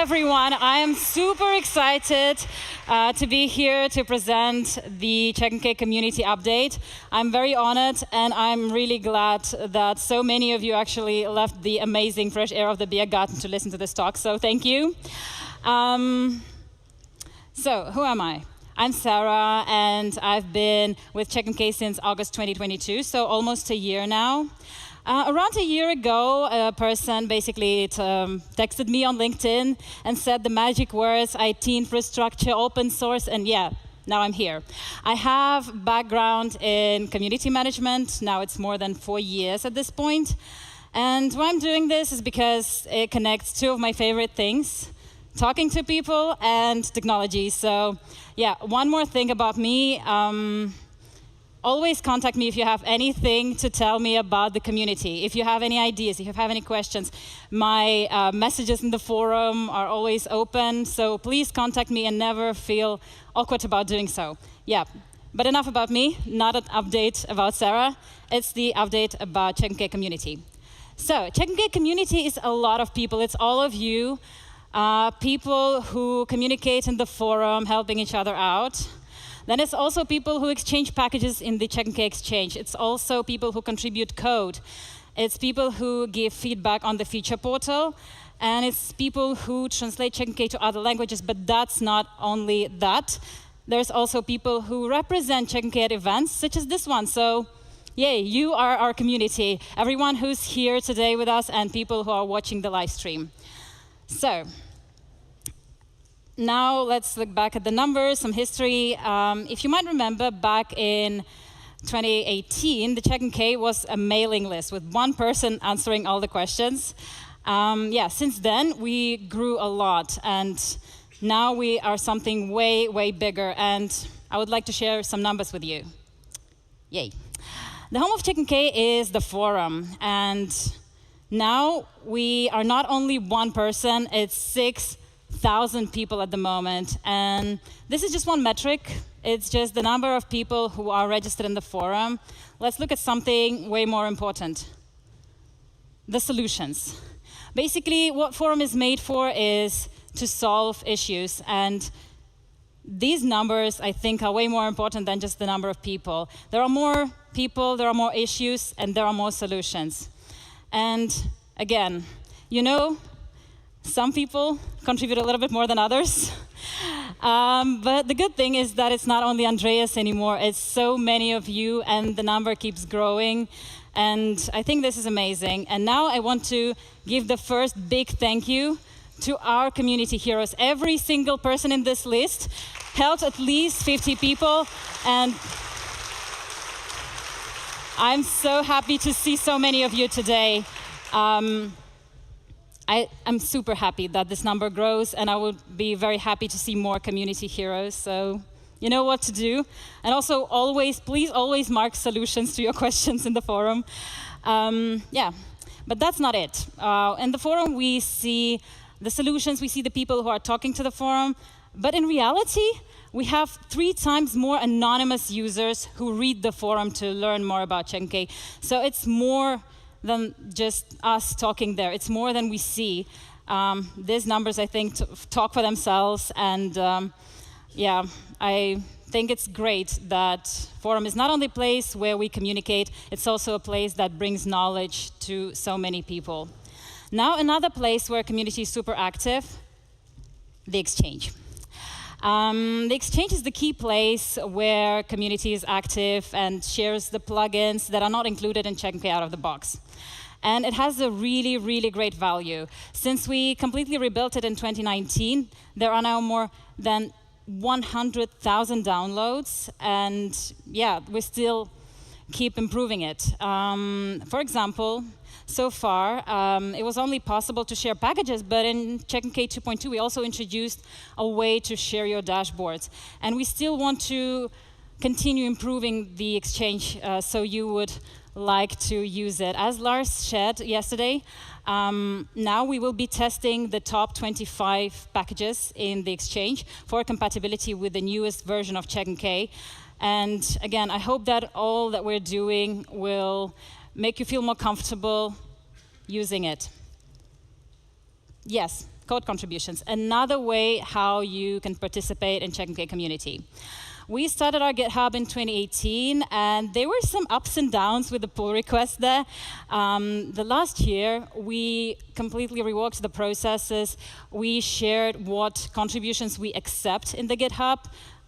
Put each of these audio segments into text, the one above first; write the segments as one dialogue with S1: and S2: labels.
S1: everyone. I am super excited to be here to present the Checkmk community update. I'm very honored, and I'm really glad that so many of you actually left the amazing fresh air of the beer garden to listen to this talk, so thank you. So, who am I? I'm Sara, and I've been with Checkmk since August 2022, so almost a year now. Around a year ago, a person basically texted me on LinkedIn and said the magic words, IT infrastructure, open source, and yeah, now I'm here. I have background in community management. Now it's more than 4 years at this point. And why I'm doing this is because it connects two of my favorite things, talking to people and technology. So yeah, one more thing about me. Always contact me if you have anything to tell me about the community. If you have any ideas, if you have any questions, my messages in the forum are always open, so please contact me and never feel awkward about doing so. Yeah, but enough about me, not an update about Sara. It's the update about Checkmk community. So, Checkmk community is a lot of people. It's all of you, people who communicate in the forum, helping each other out. Then it's also people who exchange packages in the Checkmk exchange. It's also people who contribute code. It's people who give feedback on the feature portal. And it's people who translate Checkmk to other languages, but that's not only that. There's also people who represent Checkmk at events, such as this one. So, yay, you are our community. Everyone who's here today with us and people who are watching the live stream. So, now let's look back at the numbers, some history. If you might remember, back in 2018, the Checkmk was a mailing list with one person answering all the questions. Yeah, since then, we grew a lot, and now we are something way, way bigger, and I would like to share some numbers with you. Yay. The home of Checkmk is the forum, and now we are not only one person, it's 6,000 people at the moment, and this is just one metric. It's just the number of people who are registered in the forum. Let's look at something way more important. The solutions. Basically, what forum is made for is to solve issues, and these numbers, I think, are way more important than just the number of people. There are more people, there are more issues, and there are more solutions. And again, you know, some people contribute a little bit more than others. But the good thing is that it's not only Andreas anymore, it's so many of you, and the number keeps growing. And I think this is amazing. And now I want to give the first big thank you to our community heroes. Every single person in this list helped at least 50 people. And I'm so happy to see so many of you today. I'm super happy that this number grows, and I would be very happy to see more community heroes. So you know what to do. And also, please always mark solutions to your questions in the forum. Yeah, but that's not it. In the forum, we see the solutions, we see the people who are talking to the forum. But in reality, we have 3 times more anonymous users who read the forum to learn more about Checkmk. So it's more than just us talking there. It's more than we see. These numbers, I think, talk for themselves. And yeah, I think it's great that forum is not only a place where we communicate, it's also a place that brings knowledge to so many people. Now, another place where community is super active, the exchange. The exchange is the key place where community is active and shares the plugins that are not included in Checkmk out of the box. And it has a really, really great value. Since we completely rebuilt it in 2019, there are now more than 100,000 downloads, and yeah, we still keep improving it. For example, so far, it was only possible to share packages, but in Checkmk 2.2, we also introduced a way to share your dashboards. And we still want to continue improving the exchange, so you would like to use it. As Lars shared yesterday, now we will be testing the top 25 packages in the exchange for compatibility with the newest version of Checkmk. And again, I hope that all that we're doing will make you feel more comfortable using it. Yes, code contributions, another way how you can participate in Checkmk community. We started our GitHub in 2018, and there were some ups and downs with the pull requests there. The last year, we completely reworked the processes. We shared what contributions we accept in the GitHub,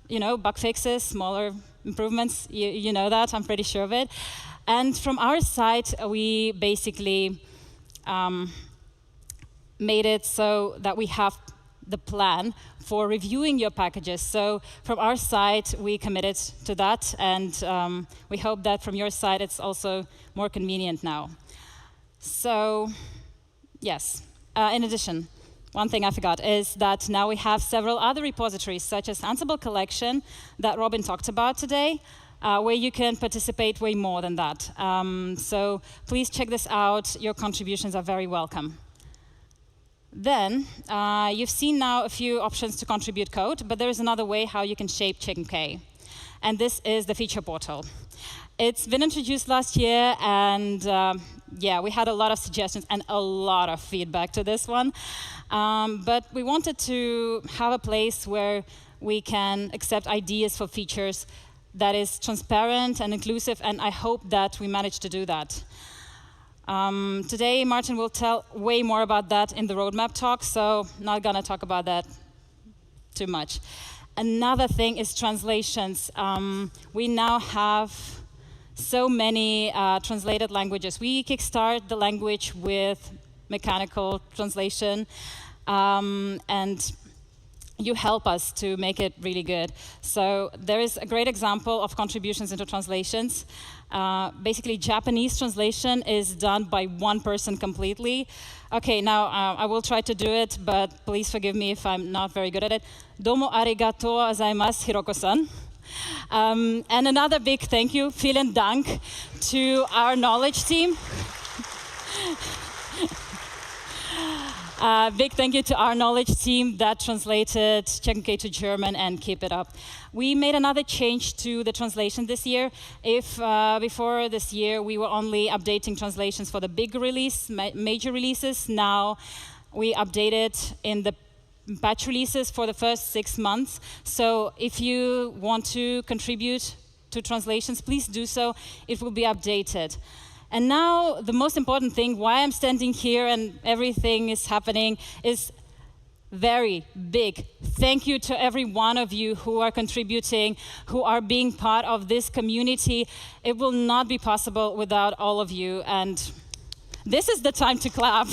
S1: you know, bug fixes, smaller improvements, you know that, I'm pretty sure of it. And from our side, we basically made it so that we have the plan for reviewing your packages. So from our side, we committed to that, and we hope that from your side, it's also more convenient now. So yes, in addition, one thing I forgot is that now we have several other repositories, such as Ansible Collection that Robin talked about today, where you can participate way more than that. So please check this out. Your contributions are very welcome. Then, you've seen now a few options to contribute code, but there is another way how you can shape Checkmk. And this is the feature portal. It's been introduced last year, and yeah, we had a lot of suggestions and a lot of feedback to this one. But we wanted to have a place where we can accept ideas for features that is transparent and inclusive, and I hope that we managed to do that. Today, Martin will tell way more about that in the roadmap talk, so not gonna talk about that too much. Another thing is translations. We now have so many translated languages. We kickstart the language with mechanical translation, and you help us to make it really good. So there is a great example of contributions into translations. Basically, Japanese translation is done by one person completely. Okay, now I will try to do it, but please forgive me if I'm not very good at it. Domo arigatou gozaimasu, Hiroko-san. And another big thank you, vielen Dank, to our knowledge team. Big thank you to our knowledge team that translated Checkmk to German and keep it up. We made another change to the translation this year. If before this year we were only updating translations for the big release, major releases, now we update it in the batch releases for the first 6 months. So if you want to contribute to translations, please do so. It will be updated. And now, the most important thing, why I'm standing here and everything is happening, is very big thank you to every one of you who are contributing, who are being part of this community. It will not be possible without all of you, and this is the time to clap.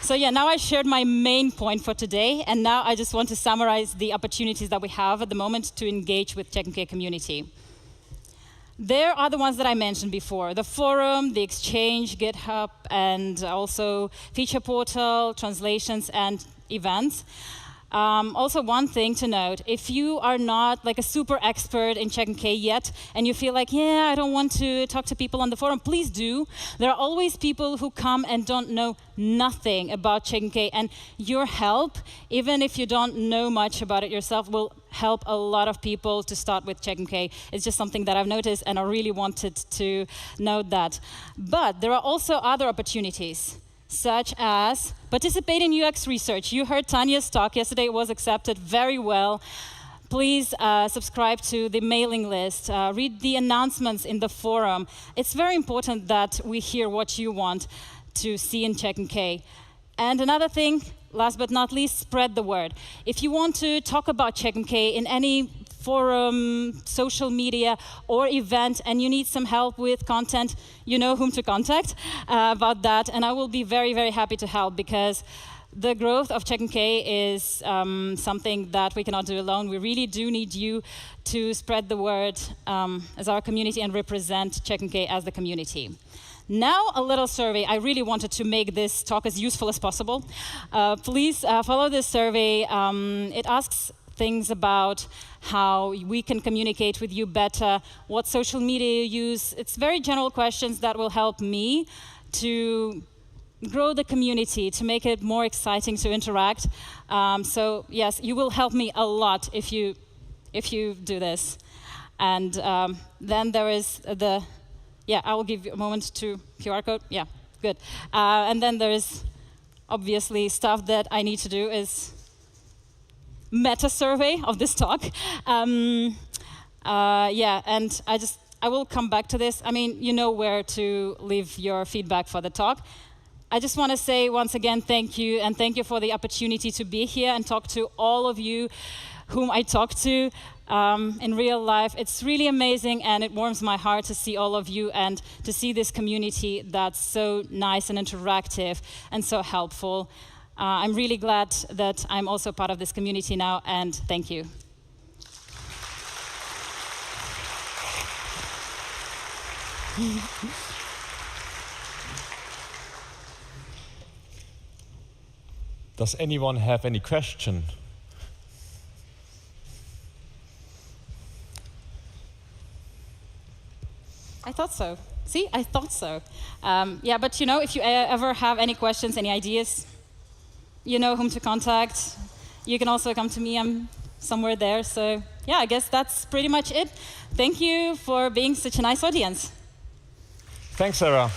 S1: So yeah, now I shared my main point for today, and now I just want to summarize the opportunities that we have at the moment to engage with Checkmk community. There are the ones that I mentioned before, the forum, the exchange, GitHub, and also feature portal, translations, and events. Also, one thing to note, if you are not like a super expert in Checkmk yet, and you feel like, yeah, I don't want to talk to people on the forum, please do. There are always people who come and don't know nothing about Checkmk, and your help, even if you don't know much about it yourself, will help a lot of people to start with Checkmk. It's just something that I've noticed, and I really wanted to note that. But there are also other opportunities, such as participate in UX research. You heard Tanya's talk yesterday, it was accepted very well. Please subscribe to the mailing list, read the announcements in the forum. It's very important that we hear what you want to see in Checkmk. And another thing, last but not least, spread the word. If you want to talk about Checkmk in any forum, social media, or event, and you need some help with content, you know whom to contact about that, and I will be very, very happy to help, because the growth of Checkmk is something that we cannot do alone. We really do need you to spread the word as our community and represent Checkmk as the community. Now, a little survey. I really wanted to make this talk as useful as possible. Please follow this survey. It asks things about how we can communicate with you better, what social media you use. It's very general questions that will help me to grow the community, to make it more exciting to interact. So yes, you will help me a lot if you do this. And then there is I will give you a moment to QR code. Yeah, good. And then there is obviously stuff that I need to do is meta survey of this talk. And I will come back to this. I mean, you know where to leave your feedback for the talk. I just want to say once again, thank you, and thank you for the opportunity to be here and talk to all of you whom I talk to in real life. It's really amazing, and it warms my heart to see all of you and to see this community that's so nice and interactive and so helpful. I'm really glad that I'm also part of this community now, and thank you.
S2: Does anyone have any question?
S1: I thought so. See, I thought so. But you know, if you ever have any questions, any ideas, you know whom to contact. You can also come to me. I'm somewhere there. So yeah, I guess that's pretty much it. Thank you for being such a nice audience.
S2: Thanks, Sara.